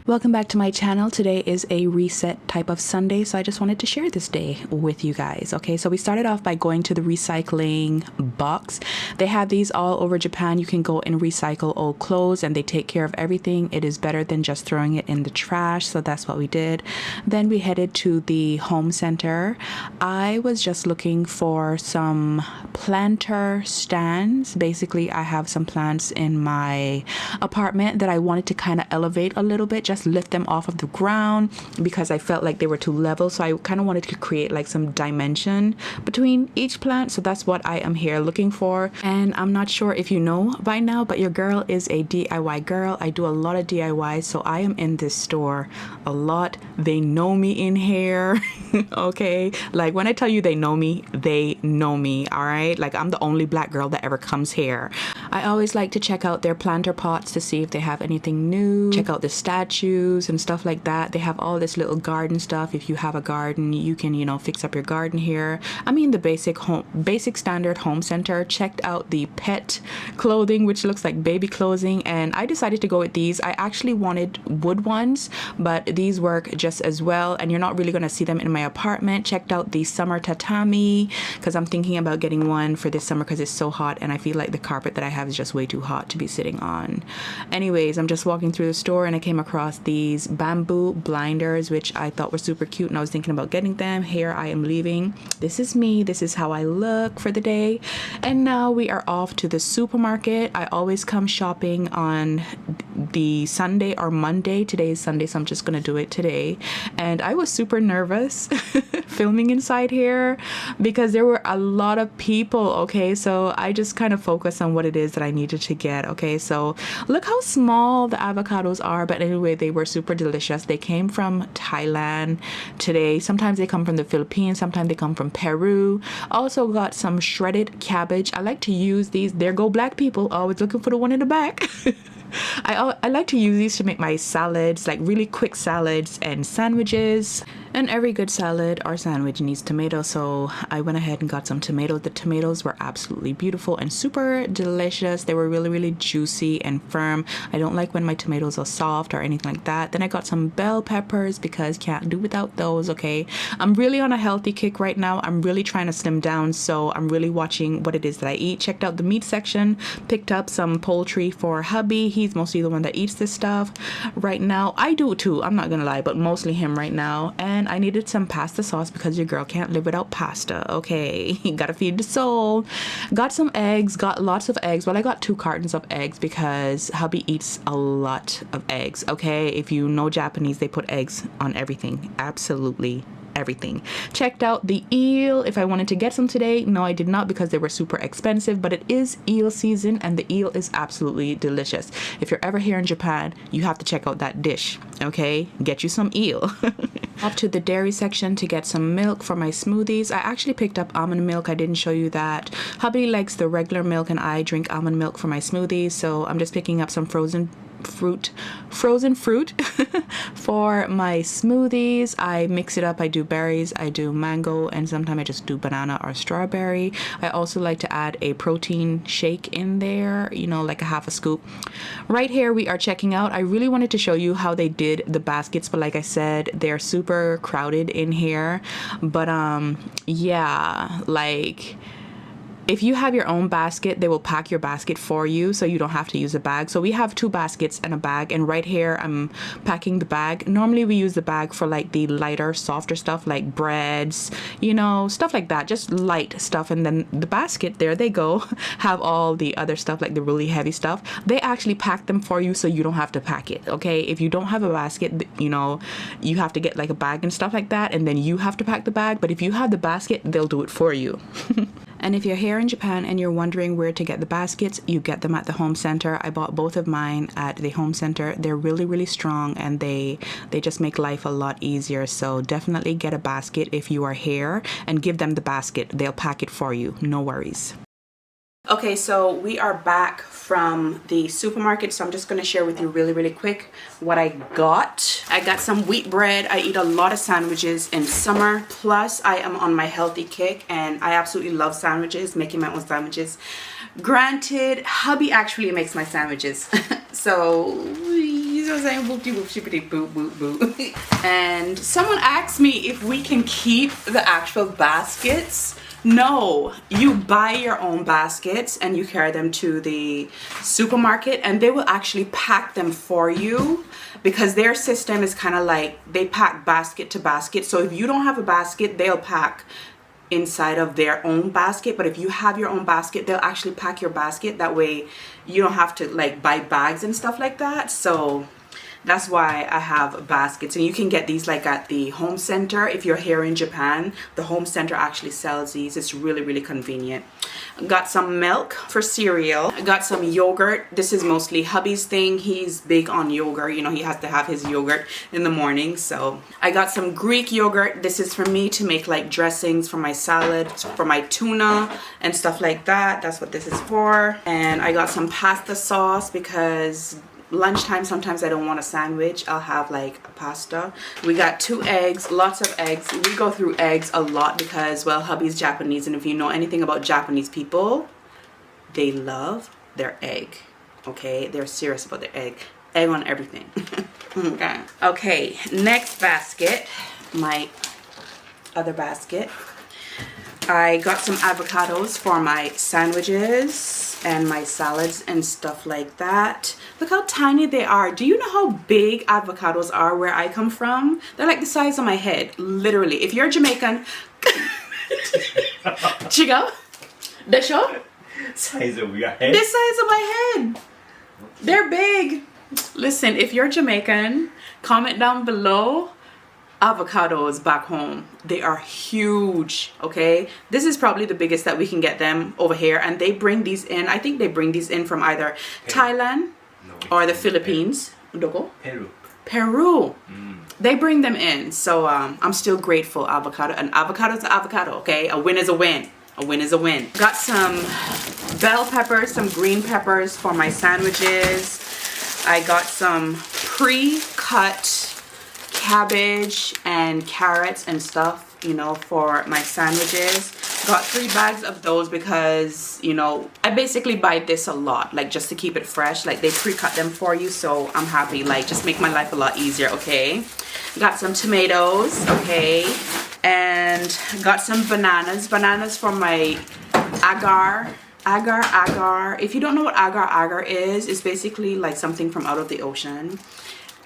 Welcome back to my channel. Today is a reset type of Sunday, so I just wanted to share this day with you guys. Okay, so we started off by going to the recycling box. They have these all over Japan. You can go and recycle old clothes and they take care of everything. It is better than just throwing it in the trash, so that's what we did. Then we headed to the home center. I was just looking for some planter stands. Basically, I have some plants in my apartment that I wanted to kind of elevate a little bit, just lift them off of the ground because I felt like they were too level. So I kind of wanted to create like some dimension between each plant. So that's what I am here looking for. And I'm not sure if you know by now, but your girl is a DIY girl. I do a lot of DIY, so I am in this store a lot. They know me in here. Okay, like when I tell you they know me, all right? Like I'm the only black girl that ever comes here. I always like to check out their planter pots to see if they have anything new. Check out the statues and stuff like that. They have all this little garden stuff. If you have a garden, you can, you know, fix up your garden here. I mean, the basic standard home center. Checked out the pet clothing, which looks like baby clothing, and I decided to go with these. I actually wanted wood ones, but these work just as well, and you're not really going to see them in my apartment. Checked out the summer tatami because I'm thinking about getting one for this summer because it's so hot and I feel like the carpet that I have is just way too hot to be sitting on. Anyways, I'm just walking through the store and I came across these bamboo blinders, which I thought were super cute, and I was thinking about getting them. Here I am leaving. This is me. This is how I look for the day. And now we are off to the supermarket. I always come shopping on the Sunday or Monday. Today is Sunday, so I'm just gonna do it today. And I was super nervous filming inside here because there were a lot of people. Okay, so I just kind of focused on what it is that I needed to get. Okay, so look how small the avocados are, but anyway, they were super delicious. They came from Thailand today. Sometimes they come from the Philippines, sometimes they come from Peru. Also got some shredded cabbage. I like to use these. There go black people, always looking for the one in the back. I like to use these to make my salads, like really quick salads and sandwiches. And every good salad or sandwich needs tomatoes, so I went ahead and got some tomatoes. The tomatoes were absolutely beautiful and super delicious. They were really, really juicy and firm. I don't like when my tomatoes are soft or anything like that. Then I got some bell peppers because can't do without those, okay? I'm really on a healthy kick right now. I'm really trying to slim down, so I'm really watching what it is that I eat. Checked out the meat section, picked up some poultry for hubby. He's mostly the one that eats this stuff right now. I do too, I'm not gonna lie, but mostly him right now. And I needed some pasta sauce because your girl can't live without pasta, okay? You gotta feed the soul. Got some eggs, got lots of eggs. Well, I got 2 cartons of eggs because hubby eats a lot of eggs, okay? If you know Japanese, they put eggs on everything, absolutely everything. Checked out the eel if I wanted to get some today. No, I did not because they were super expensive, but it is eel season and the eel is absolutely delicious. If you're ever here in Japan, you have to check out that dish, okay? Get you some eel. Off to the dairy section to get some milk for my smoothies. I actually picked up almond milk. I didn't show you that. Hubby likes the regular milk and I drink almond milk for my smoothies, so I'm just picking up some frozen fruit for my smoothies. I mix it up. I do berries, I do mango, and sometimes I just do banana or strawberry. I also like to add a protein shake in there, you know, like a half a scoop. Right here we are checking out. I really wanted to show you how they did the baskets, but like I said, they're super crowded in here. But yeah, like if you have your own basket, they will pack your basket for you so you don't have to use a bag. So we have 2 baskets and a bag, and right here I'm packing the bag. Normally we use the bag for like the lighter, softer stuff like breads, you know, stuff like that, just light stuff. And then the basket, there they go, have all the other stuff like the really heavy stuff. They actually pack them for you so you don't have to pack it, okay? If you don't have a basket, you know, you have to get like a bag and stuff like that, and then you have to pack the bag. But if you have the basket, they'll do it for you. And if you're here in Japan and you're wondering where to get the baskets, you get them at the home center. I bought both of mine at the home center. They're really, really strong and they just make life a lot easier. So definitely get a basket if you are here and give them the basket. They'll pack it for you. No worries. Okay, so we are back from the supermarket, so I'm just going to share with you really, really quick what I got. I got some wheat bread. I eat a lot of sandwiches in summer, plus I am on my healthy kick and I absolutely love sandwiches, making my own sandwiches. Granted, hubby actually makes my sandwiches, so You know what I'm saying? Whoop de whoop shippity boop boop boop. And someone asked me if we can keep the actual baskets. No, you buy your own baskets and you carry them to the supermarket and they will actually pack them for you, because their system is kind of like they pack basket to basket. So if you don't have a basket, they'll pack inside of their own basket. But if you have your own basket, they'll actually pack your basket. That way you don't have to like buy bags and stuff like that. So that's why I have baskets, and you can get these like at the home center. If you're here in Japan, the home center actually sells these. It's really, really convenient. Got some milk for cereal. I got some yogurt. This is mostly hubby's thing. He's big on yogurt. You know, he has to have his yogurt in the morning. So I got some Greek yogurt. This is for me to make like dressings for my salad, for my tuna and stuff like that. That's what this is for. And I got some pasta sauce because lunchtime sometimes I don't want a sandwich. I'll have like a pasta. We got 2 eggs, lots of eggs. We go through eggs a lot because, well, hubby's Japanese, and if you know anything about Japanese people, they love their egg. Okay, they're serious about their egg on everything. Okay, next basket, my other basket. I got some avocados for my sandwiches and my salads and stuff like that. Look how tiny they are. Do you know how big avocados are where I come from? They're like the size of my head, literally. If you're Jamaican, Chico, the show? Size of your head? The size of my head. They're big. Listen, if you're Jamaican, comment down below. Avocados back home, they are huge. Okay, this is probably the biggest that we can get them over here, and they bring these in. I think they bring these in from either Thailand or the Philippines. Peru. They bring them in. So I'm still grateful. Avocado, an avocado is an avocado. Okay, a win is a win. A win is a win. Got some bell peppers, some green peppers for my sandwiches. I got some pre-cut cabbage and carrots and stuff, you know, for my sandwiches. Got 3 bags of those because, you know, I basically buy this a lot, like just to keep it fresh. Like they pre-cut them for you, so I'm happy. Like just make my life a lot easier. Okay, got some tomatoes. Okay, and got some bananas for my agar. If you don't know what agar is, it's basically like something from out of the ocean.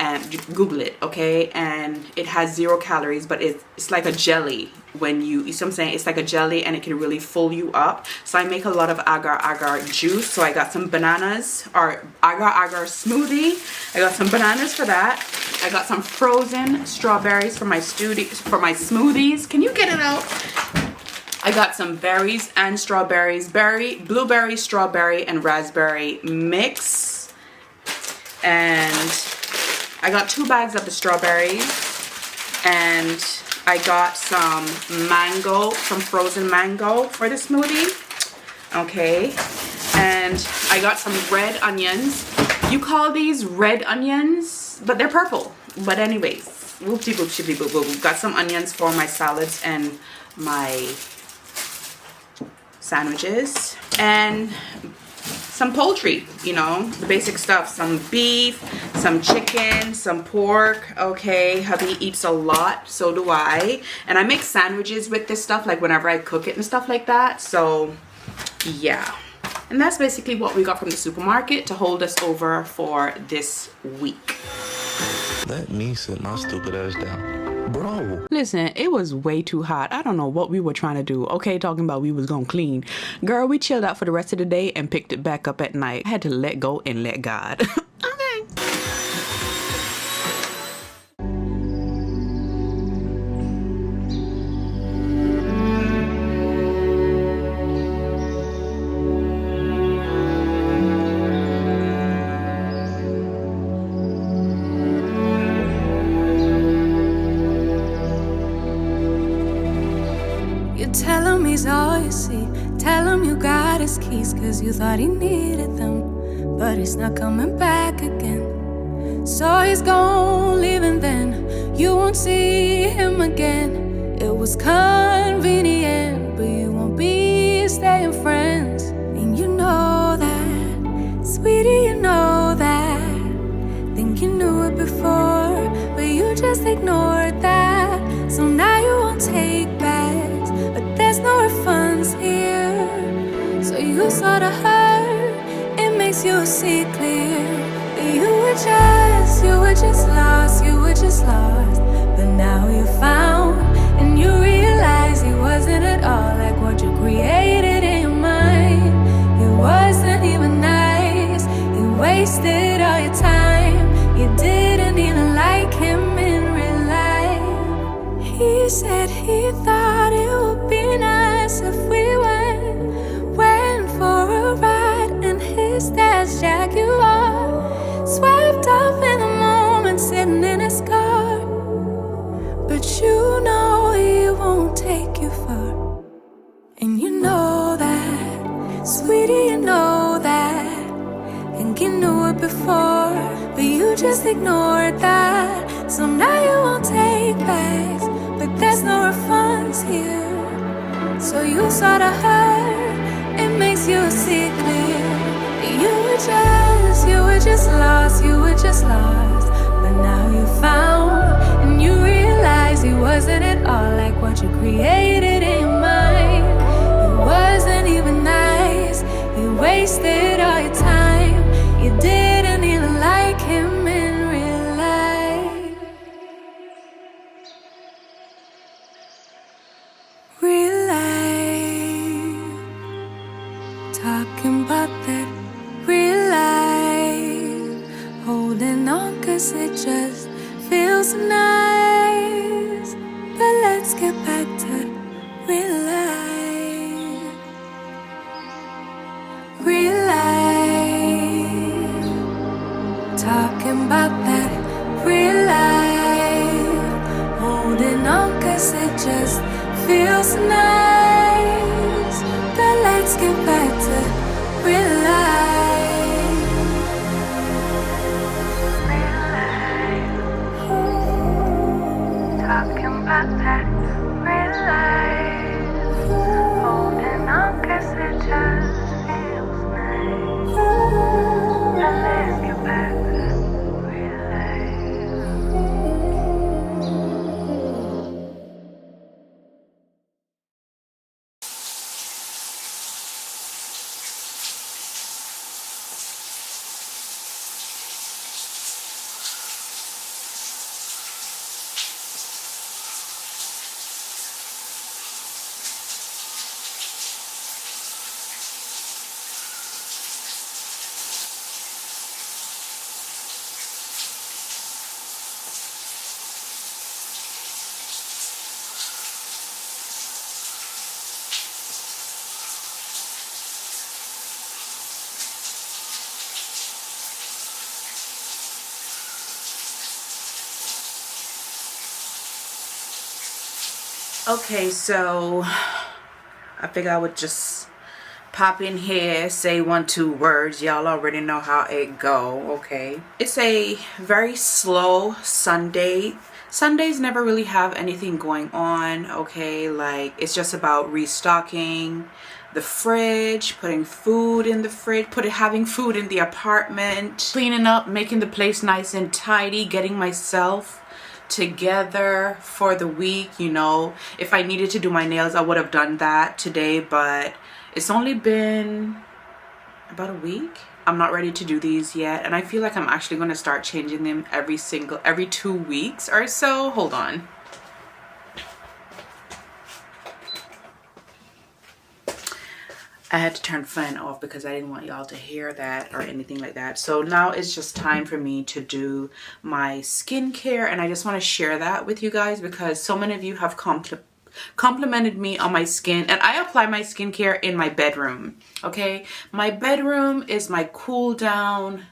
And Google it, okay? And it has 0 calories, but it's like a jelly. When you see what I'm saying, it's like a jelly and it can really full you up. So I make a lot of agar juice. So I got some bananas, or agar smoothie. I got some bananas for that. I got some frozen strawberries for my smoothies. Can you get it out? I got some berries and strawberries, blueberry, strawberry, and raspberry mix. And I got 2 bags of the strawberries, and I got some mango, some frozen mango for the smoothie. Okay, and I got some red onions. You call these red onions, but they're purple. But anyways, whoop-de boop shippy boop boop. Got some onions for my salads and my sandwiches, and some poultry, you know, the basic stuff. Some beef, some chicken, some pork. Okay, hubby eats a lot, so do I. And I make sandwiches with this stuff, like whenever I cook it and stuff like that. So yeah, and that's basically what we got from the supermarket to hold us over for this week. Let me sit my stupid ass down. Bro. Listen, it was way too hot. I don't know what we were trying to do. Okay, talking about we was gonna clean. Girl, we chilled out for the rest of the day and picked it back up at night. I had to let go and let God. Okay. Tell him he's all you see. Tell him you got his keys, cause you thought he needed them. But he's not coming back again. So he's gone, leaving then. You won't see him again. It was convenient, but you won't be staying friends. And you know that, sweetie, you know that. Think you knew ignored that. So now you won't take backs, but there's no refunds here. So you saw the hurt, it makes you see clear. But you were just lost, you were just lost. But now you found, and you realize he wasn't at all like what you created in your mind. He wasn't even nice, he wasted all your time. You didn't even like him in real life. He said he thought it would be nice if we went for a ride in his dad's Jaguar, swept off in the moment, sitting in his car. But you know he won't take you far. And you know that, sweetie, you know that. Think you knew it before, but you just ignored that. So now you won't take backs, but there's no refunds here. So you saw the hurt, it makes you see clear. You were just lost, you were just lost. But now you found, and you realize he wasn't at all like what you created in your mind. He wasn't even nice, he wasted all your time. You didn't even like him in real life. Real life. Talking about that real life. Holding on cause it just feels nice. But let's get back to real life. Real life. Talking about that real life. Holding on cause it just feels nice. But let's get back to real life. Real life. Talking about that real life. Holding on cause it just feels nice. But let's get back to real life. Okay, so I figure I would just pop in here, say 1-2 words. Y'all already know how it go, okay? It's a very slow Sunday. Sundays never really have anything going on, okay? Like, it's just about restocking the fridge, putting food in the fridge, having food in the apartment, cleaning up, making the place nice and tidy, getting myself together for the week. You know, if I needed to do my nails, I would have done that today, but it's only been about a week. I'm not ready to do these yet, and I feel like I'm actually going to start changing them every 2 weeks or so. Hold on. I had to turn the fan off because I didn't want y'all to hear that or anything like that. So now it's just time for me to do my skincare, and I just want to share that with you guys because so many of you have complimented me on my skin, and I apply my skincare in my bedroom. Okay, my bedroom is my cool down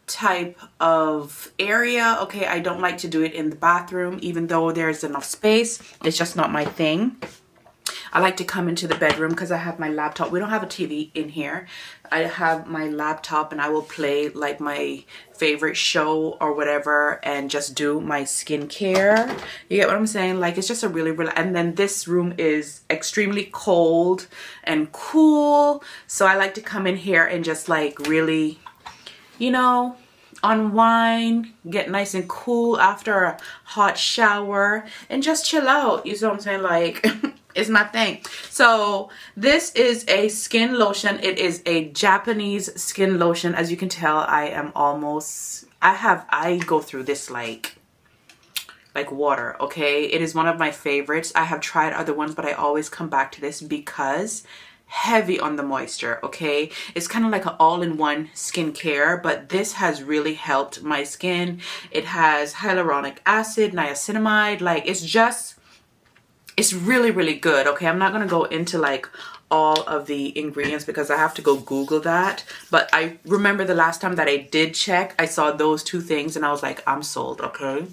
type of area. Okay, I don't like to do it in the bathroom, even though there's enough space. It's just not my thing. I like to come into the bedroom because I have my laptop. We don't have a TV in here. I have my laptop and I will play like my favorite show or whatever and just do my skincare. You get what I'm saying? Like, it's just a really, and then this room is extremely cold and cool. So I like to come in here and just like really, you know, unwind, get nice and cool after a hot shower, and just chill out. You know what I'm saying? Like, it's my thing. So this is a skin lotion. It is a Japanese skin lotion. As you can tell, I go through this like water, okay? It is one of my favorites. I have tried other ones, but I always come back to this because heavy on the moisture, okay? It's kind of like an all-in-one skincare, but this has really helped my skin. It has hyaluronic acid, niacinamide, like it's really, really good, okay? I'm not gonna go into like all of the ingredients because I have to go Google that, but I remember the last time that I did check, I saw those two things and I was like, I'm sold, okay?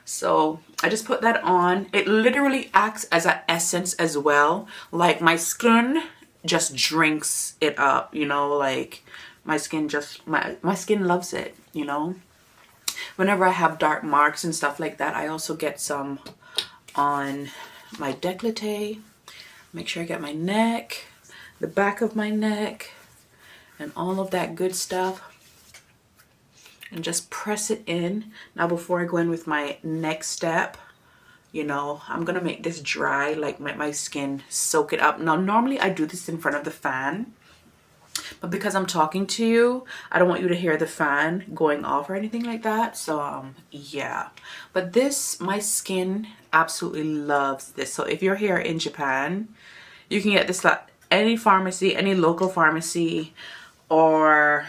So I just put that on. It literally acts as an essence as well. Like my skin just drinks it up, you know, like my skin my skin loves it, you know. Whenever I have dark marks and stuff like that, I also get some on my décolleté. Make sure I get my neck, the back of my neck, and all of that good stuff. And just press it in. Now before I go in with my next step, you know, I'm gonna make this dry, like make my skin soak it up. Now normally I do this in front of the fan, but because I'm talking to you, I don't want you to hear the fan going off or anything like that. So yeah, but this, my skin absolutely loves this. So if you're here in Japan, you can get this at any pharmacy, any local pharmacy, or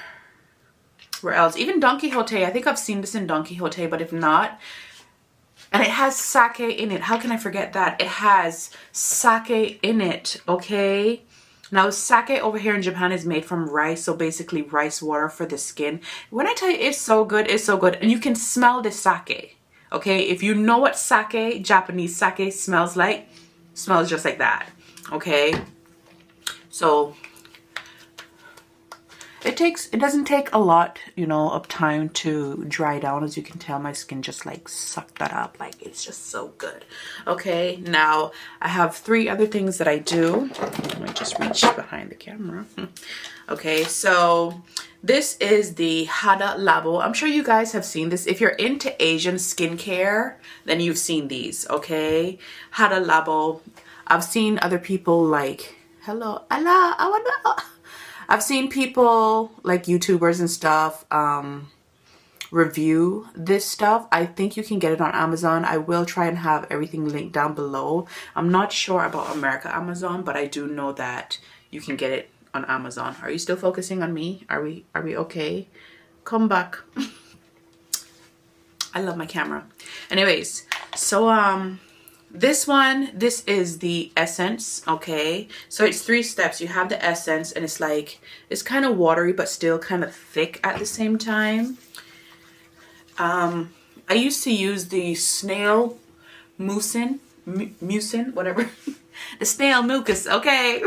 where else, even Don Quixote. I think I've seen this in Don Quixote, but if not, and it has sake in it. How can I forget that? It has sake in it, okay? Now, sake over here in Japan is made from rice, so basically rice water for the skin. When I tell you it's so good, it's so good. And you can smell the sake, okay? If you know what sake, Japanese sake smells like, smells just like that, okay? So it doesn't take a lot, you know, of time to dry down. As you can tell, my skin just like sucked that up. Like, it's just so good. Okay, now I have 3 other things that I do. Let me just reach behind the camera. Okay, so this is the Hada Labo. I'm sure you guys have seen this. If you're into Asian skincare, then you've seen these, okay? Hada Labo. I've seen other people like, hello, Allah, I wanna... I've seen people like YouTubers and stuff review this stuff. I think you can get it on Amazon. I will try and have everything linked down below. I'm not sure about America Amazon, but I do know that you can get it on Amazon. Are you still focusing on me? Are we okay? Come back. I love my camera. Anyways, so this is the essence, okay? So it's 3 steps. You have the essence, and it's like, it's kind of watery but still kind of thick at the same time. I used to use the snail mucin, whatever. The snail mucus, okay?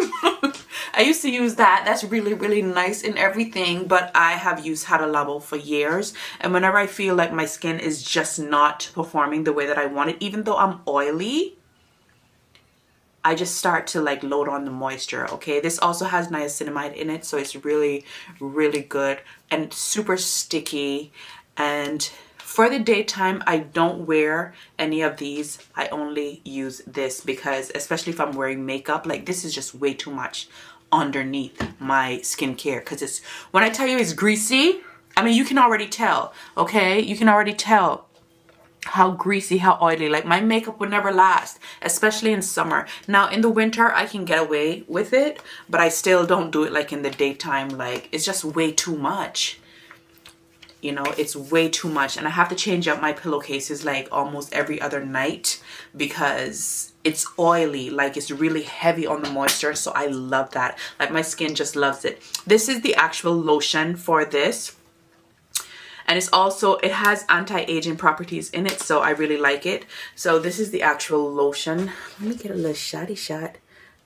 I used to use that. That's really, really nice and everything, but I have used Hada Labo for years, and whenever I feel like my skin is just not performing the way that I want it, even though I'm oily, I just start to like load on the moisture, okay? This also has niacinamide in it, so it's really, really good and super sticky. And for the daytime, I don't wear any of these. I only use this because, especially if I'm wearing makeup, like this is just way too much underneath my skincare, because it's, when I tell you it's greasy, I mean, you can already tell, okay? You can already tell how greasy, how oily. Like my makeup would never last, especially in summer. Now in the winter I can get away with it, but I still don't do it like in the daytime. Like it's just way too much, you know, it's way too much. And I have to change up my pillowcases like almost every other night because it's oily, like it's really heavy on the moisture. So I love that. Like my skin just loves it. This is the actual lotion for this. And it's also, it has anti-aging properties in it, so I really like it. So this is the actual lotion. Let me get a little shotty shot.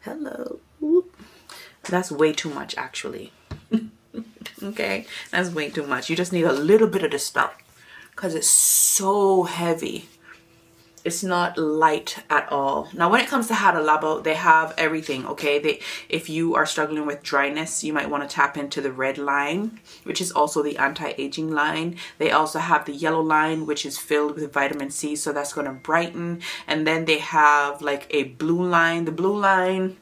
Hello. Whoop. That's way too much, actually. Okay, that's way too much. You just need a little bit of this stuff because it's so heavy. it's not light at all. Now when it comes to Hada Labo, they have everything, okay? If you are struggling with dryness, you might want to tap into the red line, which is also the anti-aging line. They also have the yellow line, which is filled with vitamin C, so that's going to brighten. And then they have like a blue line. The blue line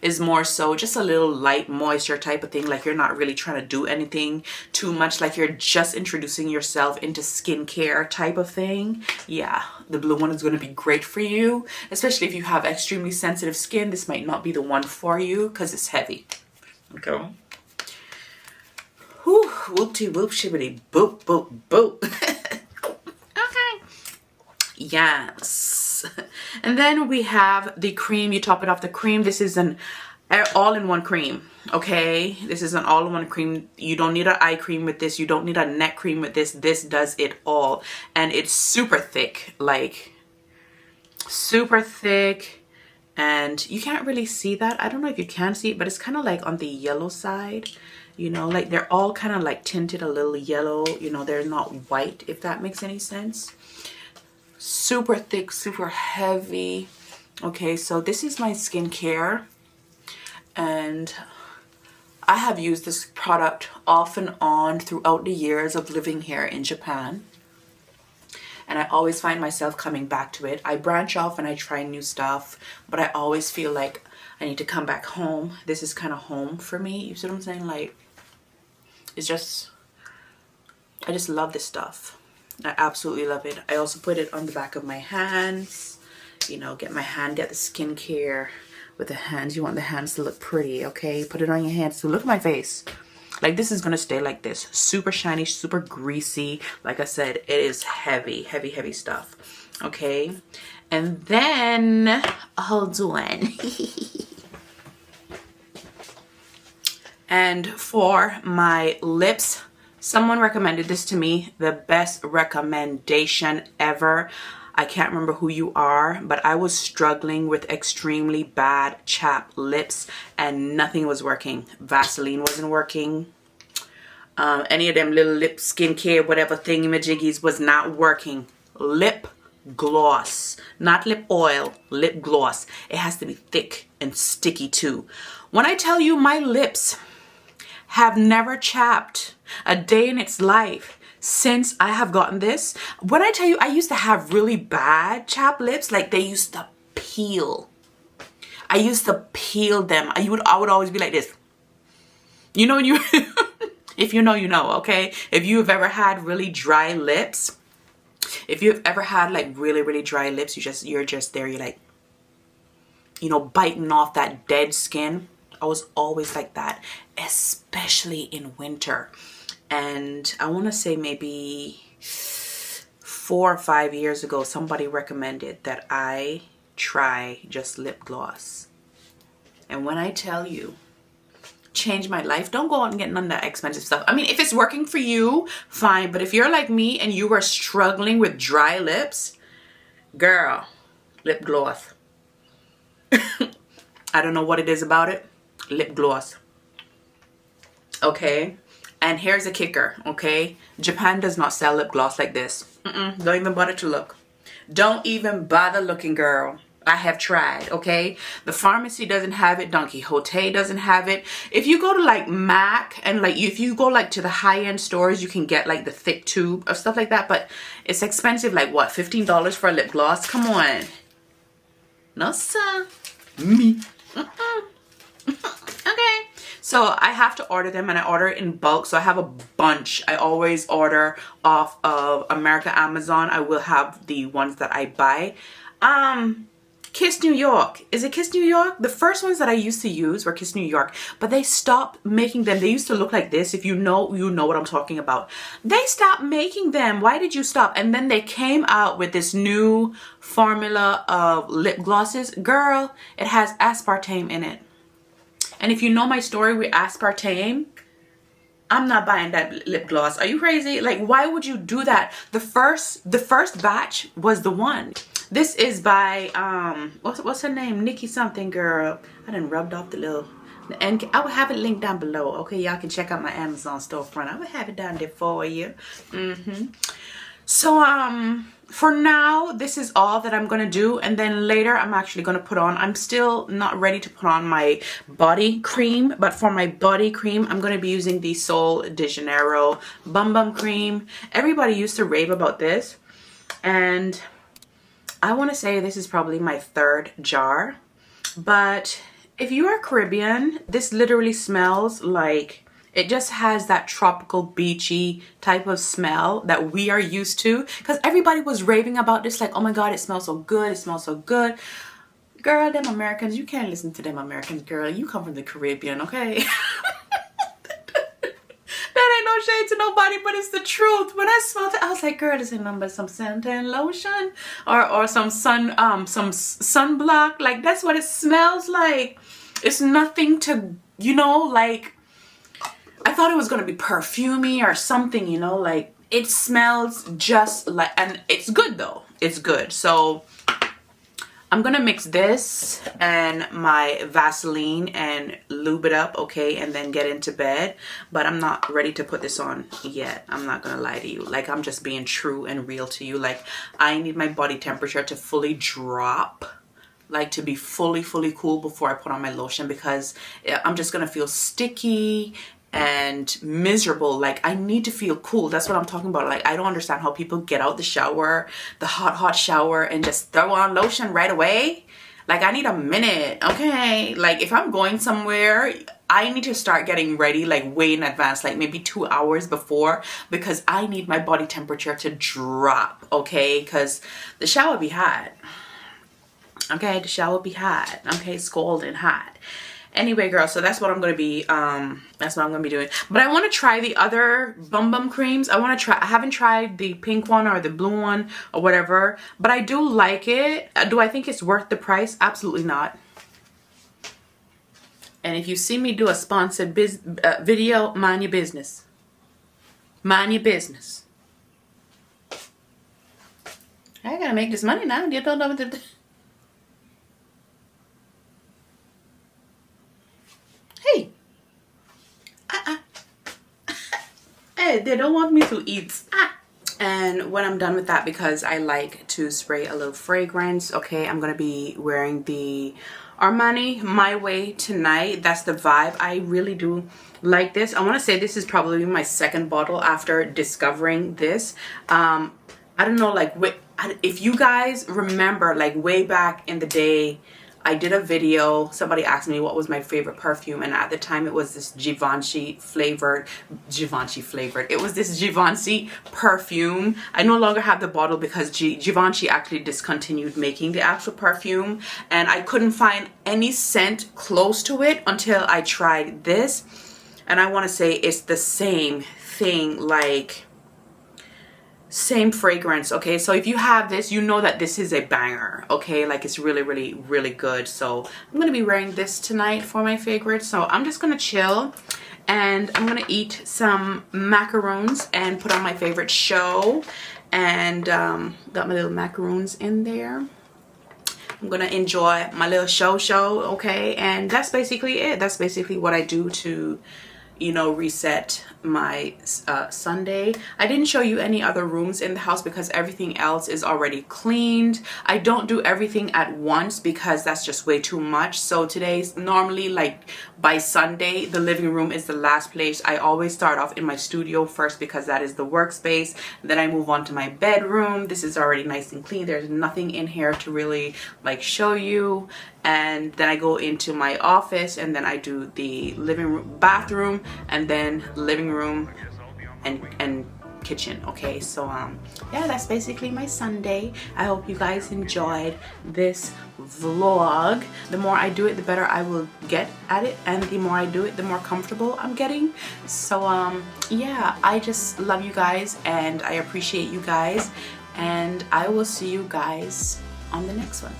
is more so just a little light moisture type of thing, like you're not really trying to do anything too much, like you're just introducing yourself into skincare type of thing. Yeah, the blue one is going to be great for you, especially if you have extremely sensitive skin. This might not be the one for you because it's heavy. Okay. Whew, whoop-de whoop shibbity boop boop boop. Okay. Yes. And then we have the cream. You top it off the cream. This is an all-in-one cream, okay? This is an all-in-one cream. You don't need an eye cream with this. You don't need a neck cream with this. This does it all. And it's super thick, like super thick. And you can't really see that. I don't know if you can see it, but it's kind of like on the yellow side. You know, like they're all kind of like tinted a little yellow. You know, they're not white, if that makes any sense. Super thick, super heavy. Okay, so this is my skincare, and I have used this product off and on throughout the years of living here in Japan, and I always find myself coming back to it. I branch off and I try new stuff, but I always feel like I need to come back home. This is kind of home for me. You see what I'm saying? Like, it's just, I just love this stuff. I absolutely love it. I also put it on the back of my hands. You know, get the skincare with the hands. You want the hands to look pretty, okay? Put it on your hands. So look at my face. Like, this is going to stay like this. Super shiny, super greasy. Like I said, it is heavy, heavy, heavy stuff. Okay? And then, hold on. And for my lips, someone recommended this to me, the best recommendation ever. I can't remember who you are, but I was struggling with extremely bad chapped lips and nothing was working. Vaseline wasn't working. Any of them little lip skincare, whatever thingamajiggies was not working. Lip gloss, not lip oil, lip gloss. It has to be thick and sticky too. When I tell you my lips have never chapped a day in its life since I have gotten this. When I tell you, I used to have really bad chapped lips, like they used to peel. I used to peel them. I would always be like this. You know, you if you know, you know, okay? If you've ever had really dry lips, if you've ever had like really, really dry lips, you're just there, you're like, you know, biting off that dead skin. I was always like that, especially in winter. And I want to say maybe 4 or 5 years ago, somebody recommended that I try just lip gloss. And when I tell you, changed my life. Don't go out and get none of that expensive stuff. I mean, if it's working for you, fine. But if you're like me and you are struggling with dry lips, girl, lip gloss. I don't know what it is about it. Lip gloss. Okay, and here's a kicker. Okay, Japan does not sell lip gloss like this. Don't even bother to look. Don't even bother looking, girl. I have tried. Okay, the pharmacy doesn't have it. Don Quixote doesn't have it. If you go to like MAC and like if you go like to the high-end stores, you can get like the thick tube of stuff like that, but it's expensive. Like what, $15 for a lip gloss? Come on. No sir. Me. Okay, so I have to order them, and I order it in bulk, so I have a bunch. I always order off of America Amazon. I will have the ones that I buy. Kiss New York. Is it Kiss New York? The first ones that I used to use were Kiss New York, but they stopped making them. They used to look like this. If you know, you know what I'm talking about. They stopped making them. Why did you stop? And then they came out with this new formula of lip glosses. Girl, it has aspartame in it. And if you know my story with aspartame, I'm not buying that lip gloss. Are you crazy? Like, why would you do that? The first batch was the one. This is by what's her name? Nikki something, girl. I done rubbed off the little, and I will have it linked down below. Okay, y'all can check out my Amazon storefront. I will have it down there for you. So for now, this is all that I'm gonna do, and then later I'm actually gonna put on, I'm still not ready to put on my body cream, but for my body cream I'm gonna be using the Sol de Janeiro Bum Bum Cream. Everybody used to rave about this, and I want to say this is probably my third jar. But if you are Caribbean, this literally smells like, it just has that tropical beachy type of smell that we are used to, because everybody was raving about this, like, oh my god, it smells so good, it smells so good. Girl, them Americans, you can't listen to them Americans, girl. You come from the Caribbean, okay? That ain't no shade to nobody, but it's the truth. When I smelled it, I was like, girl, this ain't nothing but some suntan lotion or some sunblock. Like, that's what it smells like. It's nothing to, you know, like, I thought it was gonna be perfumey or something, you know, like, it smells just like, and it's good though. It's good. So I'm gonna mix this and my Vaseline and lube it up, okay, and then get into bed. But I'm not ready to put this on yet. I'm not gonna lie to you. Like, I'm just being true and real to you. Like, I need my body temperature to fully drop, like to be fully cool before I put on my lotion, because I'm just gonna feel sticky and miserable. Like, I need to feel cool. That's what I'm talking about. Like, I don't understand how people get out the shower, the hot shower, and just throw on lotion right away. Like, I need a minute, okay? Like, if I'm going somewhere, I need to start getting ready like way in advance, like maybe 2 hours before, because I need my body temperature to drop, okay? Because the shower be hot. Okay, the shower be hot. Okay, scalding hot. Anyway, girl, so that's what I'm gonna be doing. But I want to try the other Bum Bum creams. I haven't tried the pink one or the blue one or whatever, but I do like it. Do I think it's worth the price? Absolutely not. And if you see me do a sponsored video, mind your business. Mind your business. I gotta make this money now. You don't know what to do. Hey. Hey, they don't want me to eat. And when I'm done with that, because I like to spray a little fragrance, okay, I'm gonna be wearing the Armani My Way tonight. That's the vibe. I really do like this. I want to say this is probably my second bottle after discovering this. I don't know, like, if you guys remember, like, way back in the day, I did a video, somebody asked me what was my favorite perfume, and at the time it was this Givenchy flavored, it was this Givenchy perfume. I no longer have the bottle because Givenchy actually discontinued making the actual perfume, and I couldn't find any scent close to it until I tried this. And I want to say it's the same thing, like, same fragrance, okay? So if you have this, you know that this is a banger, okay? Like, it's really good. So I'm gonna be wearing this tonight for my favorite. So I'm just gonna chill, and I'm gonna eat some macaroons and put on my favorite show, and got my little macaroons in there. I'm gonna enjoy my little show, okay? And that's basically it. That's basically what I do to, you know, reset my Sunday. I didn't show you any other rooms in the house because everything else is already cleaned. I don't do everything at once because that's just way too much. So today's normally, like, by Sunday, the living room is the last place. I always start off in my studio first because that is the workspace. Then I move on to my bedroom. This is already nice and clean. There's nothing in here to really, like, show you. And then I go into my office, and then I do the living room, bathroom, and then living room and kitchen, okay? So yeah, that's basically my Sunday. I hope you guys enjoyed this vlog. The more I do it, the better I will get at it, and the more I do it, the more comfortable I'm getting. So yeah, I just love you guys, and I appreciate you guys, and I will see you guys on the next one.